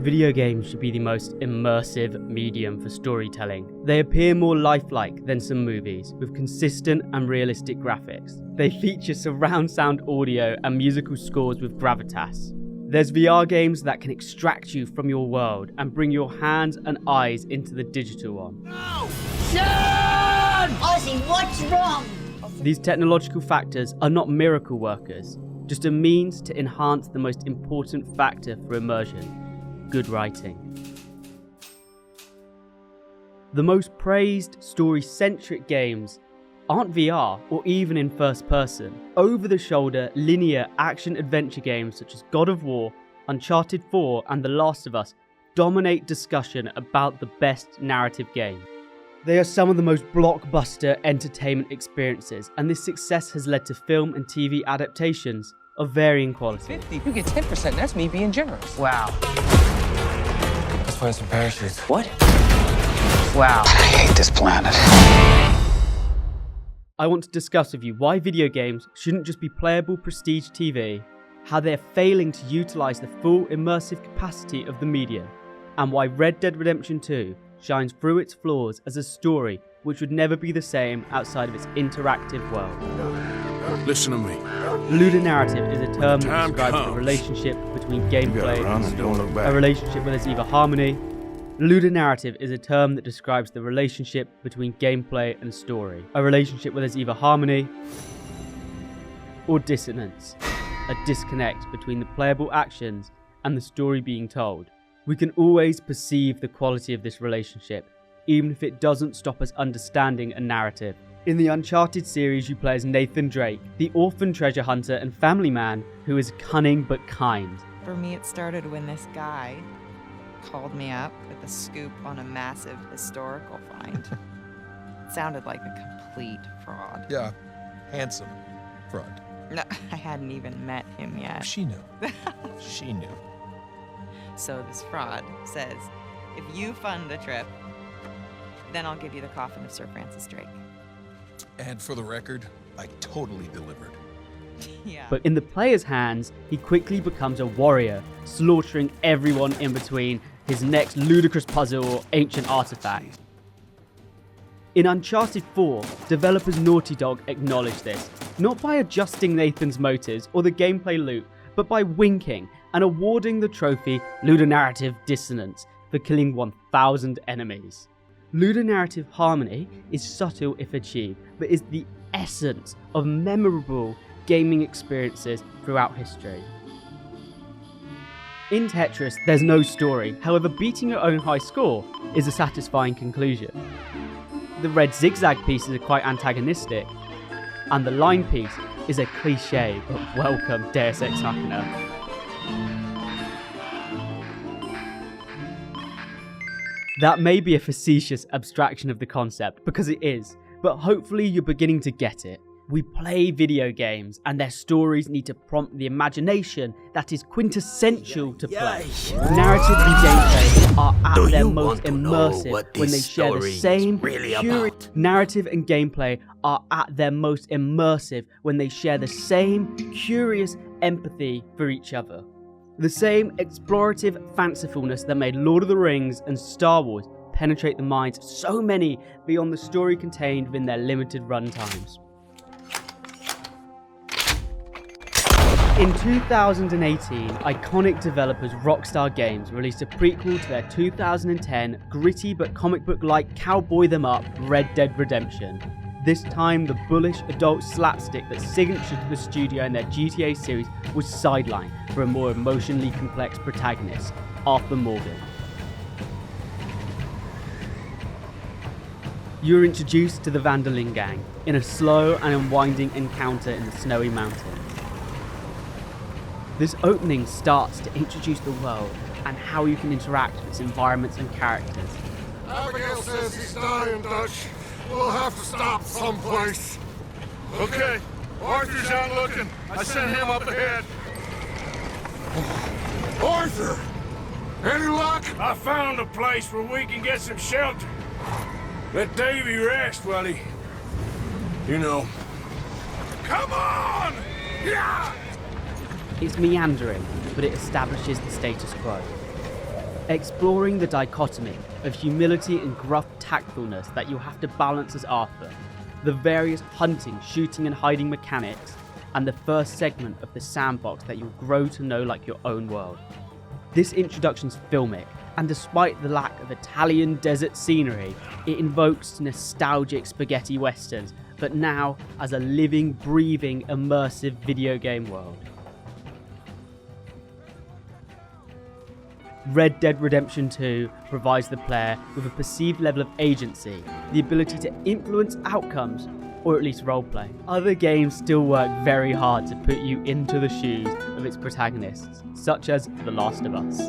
Video games should be the most immersive medium for storytelling. They appear more lifelike than some movies, with consistent and realistic graphics. They feature surround sound audio and musical scores with gravitas. There's VR games that can extract you from your world and bring your hands and eyes into the digital one. No! Son! Ozzy, what's wrong? These technological factors are not miracle workers, just a means to enhance the most important factor for immersion: good writing. The most praised story-centric games aren't VR or even in first person. Over-the-shoulder, linear action-adventure games such as God of War, Uncharted 4 and The Last of Us dominate discussion about the best narrative game. They are some of the most blockbuster entertainment experiences, and this success has led to film and TV adaptations of varying quality. 50, you get 10%, that's me being generous. Wow. Let's find some parachutes. What? Wow. I hate this planet. I want to discuss with you why video games shouldn't just be playable prestige TV, how they're failing to utilise the full immersive capacity of the medium, and why Red Dead Redemption 2 shines through its flaws as a story which would never be the same outside of its interactive world. Listen to me. Ludonarrative is a term that Time describes comes. a relationship between gameplay run and and don't story. look back. A relationship where there's either harmony. Ludonarrative is a term that describes the relationship between gameplay and story. A relationship where there's either harmony or dissonance. A disconnect between the playable actions and the story being told. We can always perceive the quality of this relationship, even if it doesn't stop us understanding a narrative. In the Uncharted series, you play as Nathan Drake, the orphan treasure hunter and family man who is cunning but kind. For me, it started when this guy called me up with a scoop on a massive historical find. It sounded like a complete fraud. Yeah, handsome fraud. No, I hadn't even met him yet. She knew. She knew. So this fraud says, if you fund the trip, then I'll give you the coffin of Sir Francis Drake. And for the record, I totally delivered. Yeah. But in the player's hands, he quickly becomes a warrior, slaughtering everyone in between his next ludicrous puzzle or ancient artifact. In Uncharted 4, developers Naughty Dog acknowledge this, not by adjusting Nathan's motives or the gameplay loop, but by winking and awarding the trophy Ludonarrative Dissonance for killing 1,000 enemies. Ludonarrative harmony is subtle if achieved, but is the essence of memorable gaming experiences throughout history. In Tetris, there's no story, however beating your own high score is a satisfying conclusion. The red zigzag pieces are quite antagonistic, and the line piece is a cliche but welcome Deus Ex Machina. That may be a facetious abstraction of the concept, because it is, but hopefully you're beginning to get it. We play video games, and their stories need to prompt the imagination that is quintessential to play. Narrative and gameplay are at their most immersive when they share the same Narrative and gameplay are at their most immersive when they share the same curious empathy for each other. The same explorative fancifulness that made Lord of the Rings and Star Wars penetrate the minds of so many beyond the story contained within their limited runtimes. In 2018, iconic developers Rockstar Games released a prequel to their 2010 gritty but comic book-like cowboy-them-up Red Dead Redemption. This time, the bullish adult slapstick that's signature to the studio in their GTA series was sidelined for a more emotionally complex protagonist, Arthur Morgan. You are introduced to the Van der Linde gang in a slow and unwinding encounter in the snowy mountains. This opening starts to introduce the world and how you can interact with its environments and characters. Abigail says he's dying, Dutch. We'll have to stop someplace. Okay, Arthur's out looking. I sent him up ahead. Arthur! Any luck? I found a place where we can get some shelter. Let Davy rest while he... you know. Come on! Yeah! It's meandering, but it establishes the status quo. exploring the dichotomy of humility and gruff tactfulness that you'll have to balance as Arthur, the various hunting, shooting and hiding mechanics, and the first segment of the sandbox that you'll grow to know like your own world. This introduction's filmic, and despite the lack of Italian desert scenery, it invokes nostalgic spaghetti westerns, but now as a living, breathing, immersive video game world. Red Dead Redemption 2 provides the player with a perceived level of agency, the ability to influence outcomes, or at least roleplay. Other games still work very hard to put you into the shoes of its protagonists, such as The Last of Us.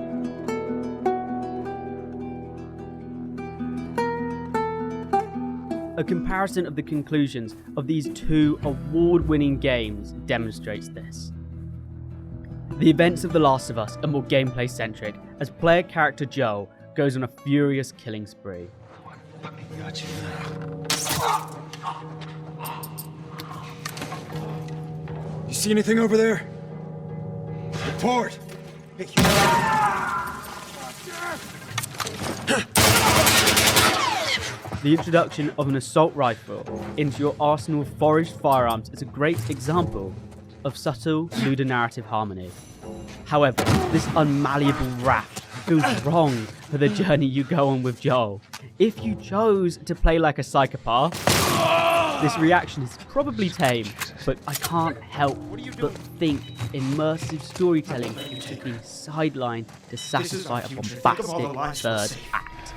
A comparison of the conclusions of these two award-winning games demonstrates this. The events of The Last of Us are more gameplay-centric, as player character Joel goes on a furious killing spree. You see anything over there? Report! The introduction of an assault rifle into your arsenal of foraged firearms is a great example of subtle ludonarrative harmony. However, this unmalleable raft feels wrong for the journey you go on with Joel. If you chose to play like a psychopath, this reaction is probably tame, but I can't help but think immersive storytelling should be sidelined to satisfy a bombastic third act.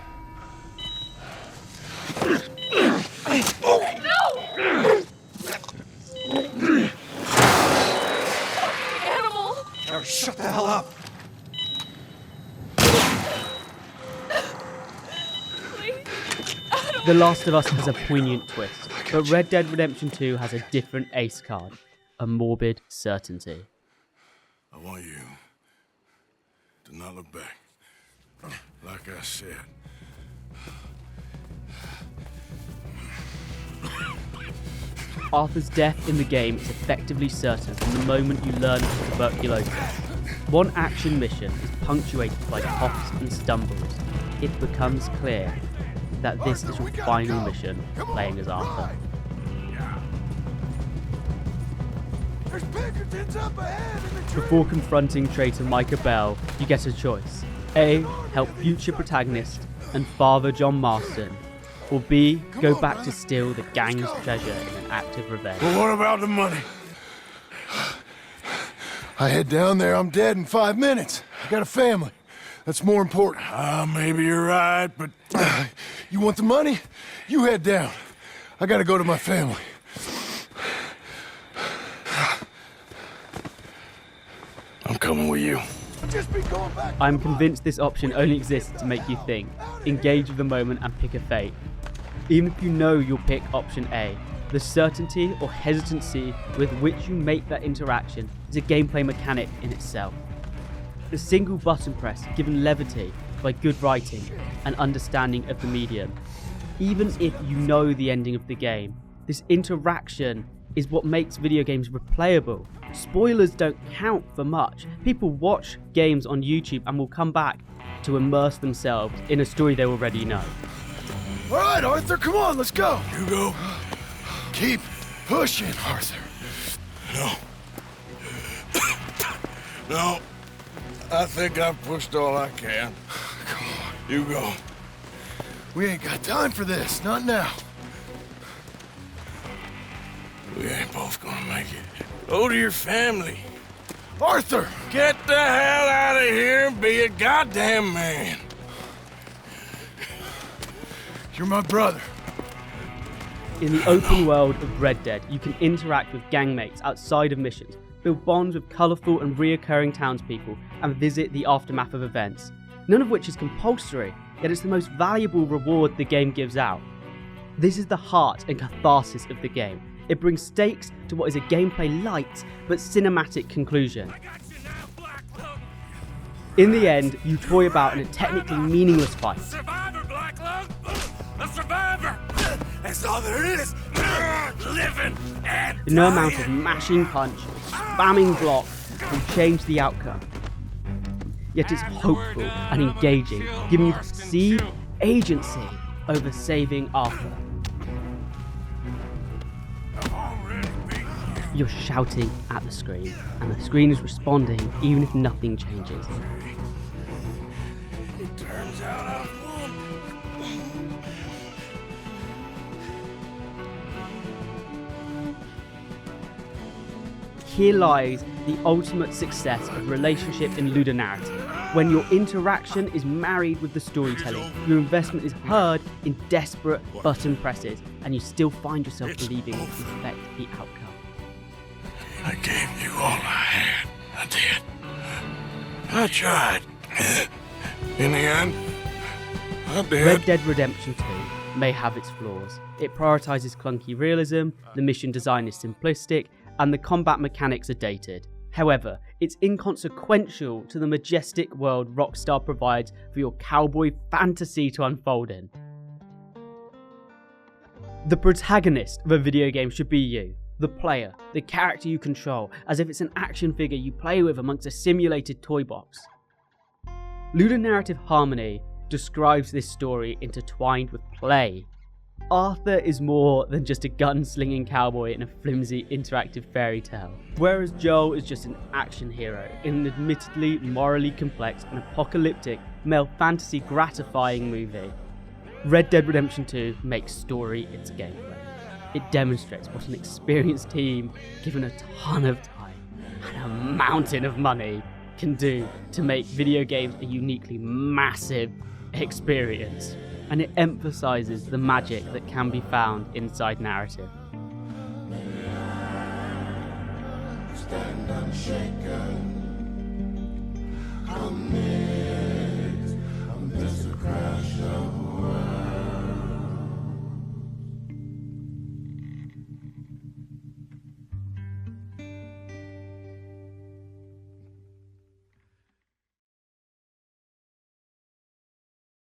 Oh, shut the hell up! The Last of Us has a poignant twist, but Red Dead Redemption 2 has a different ace card, a morbid certainty. I want you to not look back. Like I said. Arthur's death in the game is effectively certain from the moment you learn of tuberculosis. One action mission is punctuated by coughs and stumbles. It becomes clear that this is your final mission playing as Arthur. Before confronting traitor Micah Bell, you get a choice. A. Help future protagonist and father John Marston, or B. Go back to steal the gang's treasure in an act of revenge. But what about the money? I head down there, I'm dead in 5 minutes. I got a family. That's more important. Maybe you're right, but... You want the money? You head down. I gotta go to my family. I'm coming with you. I'm convinced this option only exists to make you think, engage with the moment and pick a fate. Even if you know you'll pick option A, the certainty or hesitancy with which you make that interaction is a gameplay mechanic in itself. A single button press given levity by good writing and understanding of the medium. Even if you know the ending of the game, this interaction is what makes video games replayable. Spoilers don't count for much. People watch games on YouTube and will come back to immerse themselves in a story they already know. All right, Arthur, come on, let's go. You go. Keep pushing, Arthur. No. No. I think I've pushed all I can. Come on. You go. We ain't got time for this, not now. We ain't both gonna make it. Go to your family. Arthur! Get the hell out of here and be a goddamn man. You're my brother. In the open world of Red Dead, you can interact with gangmates outside of missions, build bonds with colourful and reoccurring townspeople, and visit the aftermath of events. None of which is compulsory, yet it's the most valuable reward the game gives out. This is the heart and catharsis of the game. It brings stakes to what is a gameplay light but cinematic conclusion. In the end, you toy about in a technically meaningless fight. Survivor, Black Lung! A survivor! That's all there is! Living and No amount of mashing punch, spamming block will change the outcome. yet it's hopeful and engaging, giving you perceived agency over saving Arthur. You're shouting at the screen, and the screen is responding even if nothing changes. It turns out I've won. Here lies the ultimate success of relationship in Ludonarrative. When your interaction is married with the storytelling, your investment is heard in desperate button presses, and you still find yourself believing it can affect the outcome. I gave you all I had. I did. I tried. In the end, I did. Red Dead Redemption 2 may have its flaws. It prioritizes clunky realism, the mission design is simplistic, and the combat mechanics are dated. However, it's inconsequential to the majestic world Rockstar provides for your cowboy fantasy to unfold in. The protagonist of a video game should be you, the player, the character you control, as if it's an action figure you play with amongst a simulated toy box. Ludonarrative Harmony describes this story intertwined with play. Arthur is more than just a gun-slinging cowboy in a flimsy interactive fairy tale, whereas Joel is just an action hero in an admittedly morally complex and apocalyptic male fantasy gratifying movie. Red Dead Redemption 2 makes story its gameplay. It demonstrates what an experienced team, given a ton of time and a mountain of money, can do to make video games a uniquely massive experience. And it emphasizes the magic that can be found inside narrative. Stand unshaken.